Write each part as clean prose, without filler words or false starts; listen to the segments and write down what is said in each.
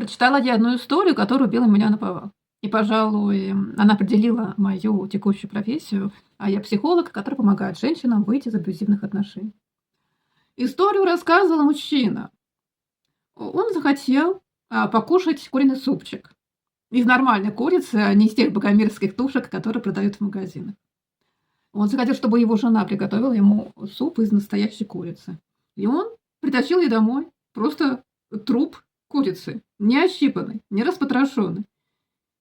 Прочитала я одну историю, которая убила меня наповал. И, пожалуй, она определила мою текущую профессию, а я психолог, который помогает женщинам выйти из абьюзивных отношений. Историю рассказывал мужчина. Он захотел покушать куриный супчик из нормальной курицы, а не из тех богомерзких тушек, которые продают в магазинах. Он захотел, чтобы его жена приготовила ему суп из настоящей курицы. И он притащил ей домой просто труп курицы, не ощипанный, не распотрошенный.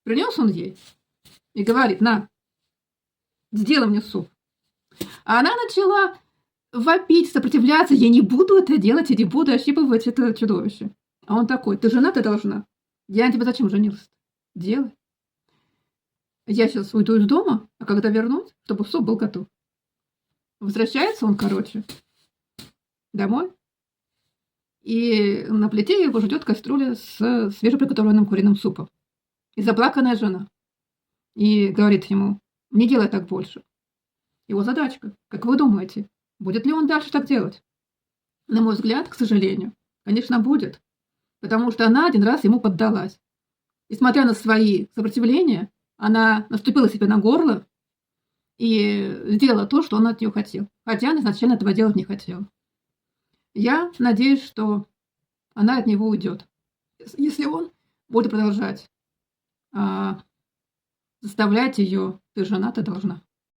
Принес он ей и говорит: на, сделай мне суп. А она начала вопить, сопротивляться: я не буду это делать, я не буду ощипывать это чудовище. А он такой: ты жена, ты должна. Я на тебя зачем женился? Делай. Я сейчас уйду из дома, а когда вернусь, чтобы суп был готов. Возвращается он, домой, и на плите его ждет кастрюля с свежеприготовленным куриным супом. И заплаканная жена. И говорит ему: не делай так больше. Его задачка, как вы думаете, будет ли он дальше так делать? На мой взгляд, к сожалению, конечно, будет. Потому что она один раз ему поддалась. И, смотря на свои сопротивления, она наступила себе на горло и сделала то, что он от нее хотел. Хотя она изначально этого делать не хотела. Я надеюсь, что она от него уйдет. Если он будет продолжать заставлять ее: ты жена, ты должна.